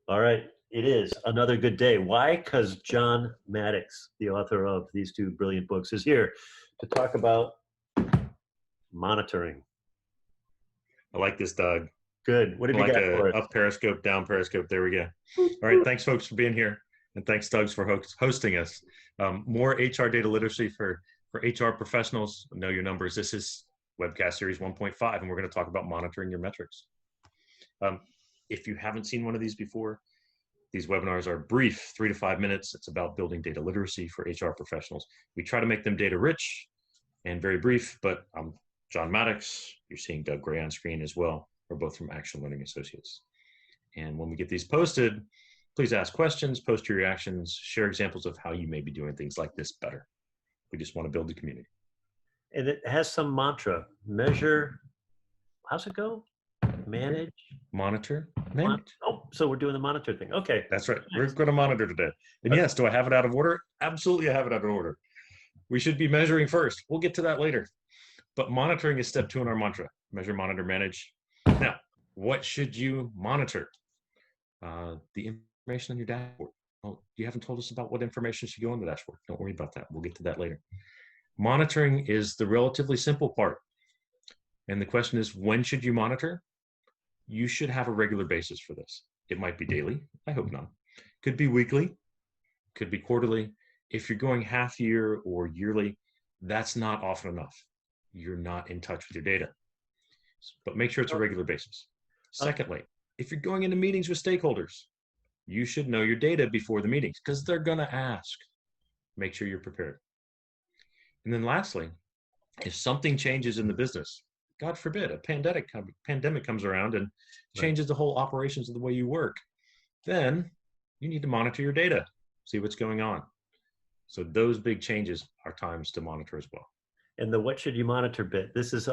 All right. It is another good day. Why? Because John Mattox, the author of these two brilliant books, is here to talk about monitoring. I like this, Doug. Good. What have you Like got a for us? up Periscope, down Periscope. There we go. All right. Thanks, folks, for being here. And thanks, Doug, for hosting us. More HR data literacy for HR professionals. Know your numbers. This is webcast series 1.5, and we're going to talk about monitoring your metrics. If you haven't seen one of these before, these webinars are brief, 3 to 5 minutes. It's about building data literacy for HR professionals. We try to make them data rich and very brief, but I'm John Mattox. You're seeing Doug Gray on screen as well. We're both from Action Learning Associates. And when we get these posted, please ask questions, post your reactions, share examples of how you may be doing things like this better. We just want to build the community. And it has some mantra. Measure, how's it go? Manage? Monitor, manage. Oh, so we're doing the monitor thing. Okay. That's right. We're going to monitor today. And yes, do I have it out of order? Absolutely, I have it out of order. We should be measuring first. We'll get to that later. But monitoring is step 2 in our mantra. Measure, monitor, manage. Now, what should you monitor? The information on your dashboard. Oh, you haven't told us about what information should go on the dashboard. Don't worry about that. We'll get to that later. Monitoring is the relatively simple part. And the question is, when should you monitor? You should have a regular basis for this. It might be daily. I hope not. Could be weekly. Could be quarterly. If you're going half year or yearly, that's not often enough. You're not in touch with your data. But make sure it's a regular basis. Secondly, if you're going into meetings with stakeholders, you should know your data before the meetings because they're going to ask. Make sure you're prepared. And then lastly, if something changes in the business, God forbid, a pandemic comes around and changes the whole operations of the way you work, then you need to monitor your data, see what's going on. So those big changes are times to monitor as well. And the what should you monitor bit, this is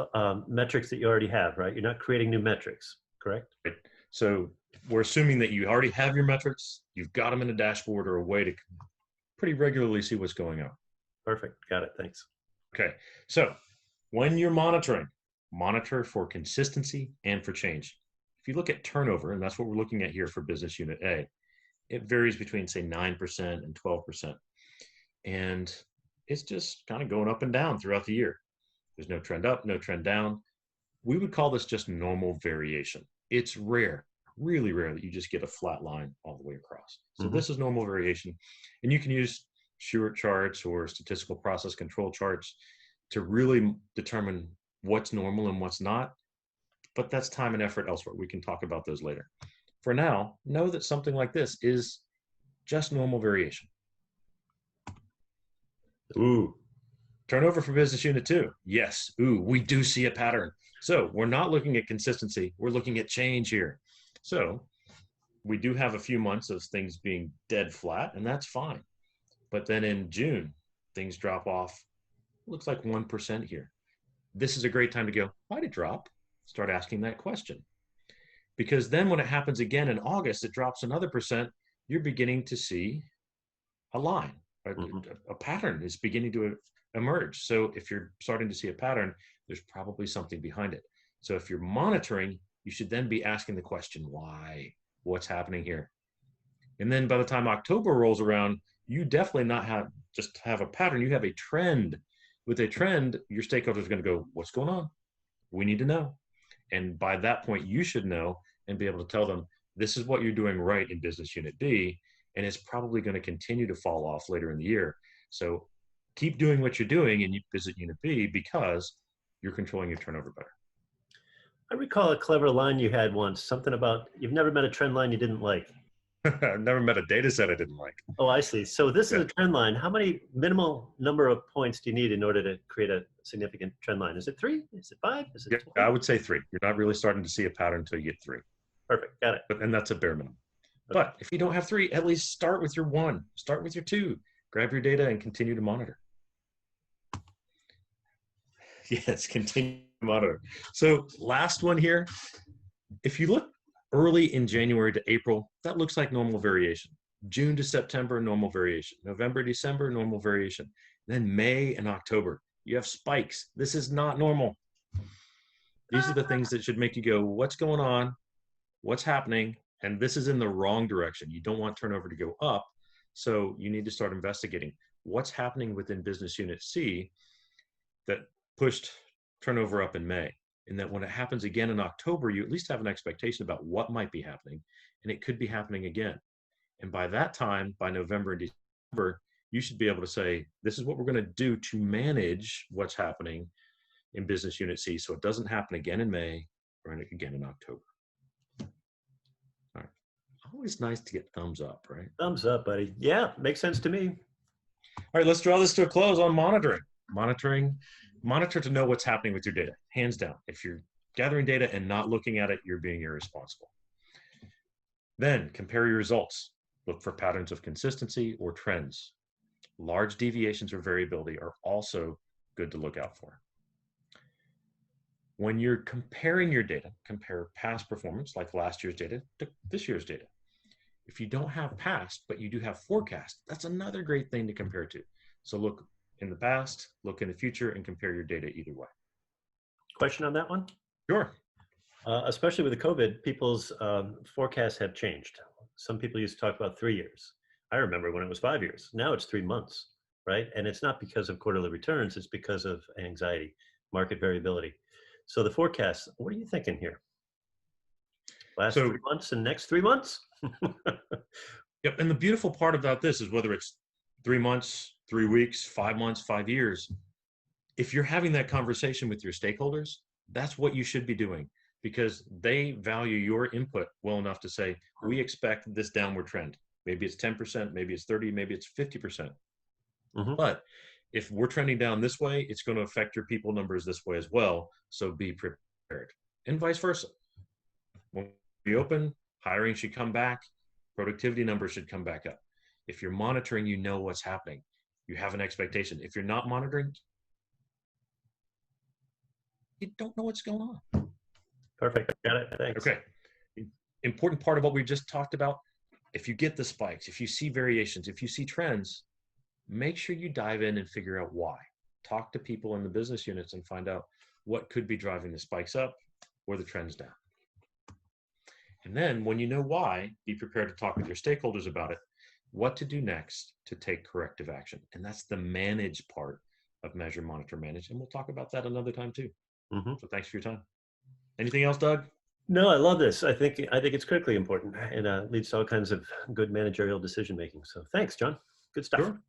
metrics that you already have, right? You're not creating new metrics, correct? Right. So we're assuming that you already have your metrics, you've got them in a dashboard or a way to pretty regularly see what's going on. Perfect. Got it. Thanks. Okay. So when you're monitoring, monitor for consistency and for change. If you look at turnover, and that's what we're looking at here for business unit A, it varies between, say, 9% and 12%. And it's just kind of going up and down throughout the year. There's no trend up, no trend down. We would call this just normal variation. It's rare, really rare, that you just get a flat line all the way across. So this is normal variation. And you can use Shewhart charts or statistical process control charts to really determine what's normal and what's not, but that's time and effort elsewhere. We can talk about those later. For now, know that something like this is just normal variation. Ooh, turnover for business unit 2. Yes, ooh, we do see a pattern. So we're not looking at consistency, we're looking at change here. So we do have a few months of things being dead flat, and that's fine. But then in June, things drop off, looks like 1% here. This is a great time to go, why did it drop? Start asking that question. Because then when it happens again in August, it drops another percent, you're beginning to see a line, a pattern is beginning to emerge. So if you're starting to see a pattern, there's probably something behind it. So if you're monitoring, you should then be asking the question, why? What's happening here? And then by the time October rolls around, you definitely not just have a pattern, you have a trend. With a trend, your stakeholders are going to go, what's going on? We need to know. And by that point, you should know and be able to tell them, this is what you're doing right in business unit B, and it's probably going to continue to fall off later in the year. So keep doing what you're doing in business unit B because you're controlling your turnover better. I recall a clever line you had once, something about you've never met a trend line you didn't like. I've never met a data set I didn't like. Oh, I see. So this is a trend line. How many minimal number of points do you need in order to create a significant trend line? Is it 3? Is it 5? Is it 20? I would say 3. You're not really starting to see a pattern until you get 3. Perfect. Got it. And that's a bare minimum. Okay. But if you don't have 3, at least start with your 1. Start with your 2. Grab your data and continue to monitor. Yes, continue to monitor. So last one here. If you look early in January to April, that looks like normal variation. June to September, normal variation. November, December, normal variation. Then May and October, you have spikes. This is not normal. These are the things that should make you go, what's going on? What's happening? And this is in the wrong direction. You don't want turnover to go up. So you need to start investigating what's happening within business unit C that pushed turnover up in May. And that when it happens again in October, you at least have an expectation about what might be happening. And it could be happening again. And by that time, by November and December, you should be able to say, this is what we're going to do to manage what's happening in business unit C so it doesn't happen again in May or again in October. All right. Always nice to get thumbs up, right? Thumbs up, buddy. Yeah, makes sense to me. All right, let's draw this to a close on monitoring. Monitor to know what's happening with your data, hands down. If you're gathering data and not looking at it, you're being irresponsible. Then compare your results. Look for patterns of consistency or trends. Large deviations or variability are also good to look out for. When you're comparing your data, compare past performance, like last year's data, to this year's data. If you don't have past, but you do have forecast, that's another great thing to compare to. So look in the past, look in the future, and compare your data either way. Question on that one? Sure. Especially with the COVID, people's forecasts have changed. Some people used to talk about 3 years. I remember when it was 5 years. Now it's 3 months, right? And it's not because of quarterly returns, it's because of anxiety, market variability. So the forecast, what are you thinking here? Last 3 months and next 3 months? Yep, and the beautiful part about this is whether it's 3 months, 3 weeks, 5 months, 5 years, if you're having that conversation with your stakeholders, that's what you should be doing because they value your input well enough to say, we expect this downward trend. Maybe it's 10%, maybe it's 30, maybe it's 50%. But if we're trending down this way, it's going to affect your people numbers this way as well. So be prepared and vice versa. When we open, hiring should come back. Productivity numbers should come back up. If you're monitoring, you know what's happening. You have an expectation. If you're not monitoring, you don't know what's going on. Perfect. Got it. Thanks. Okay. Important part of what we just talked about. If you get the spikes, if you see variations, if you see trends, make sure you dive in and figure out why. Talk to people in the business units and find out what could be driving the spikes up or the trends down. And then when you know why, be prepared to talk with your stakeholders about it, what to do next to take corrective action. And that's the manage part of measure, monitor, manage. And we'll talk about that another time too. So thanks for your time. Anything else, Doug? No, I love this. I think it's critically important and leads to all kinds of good managerial decision making. So thanks, John. Good stuff. Sure.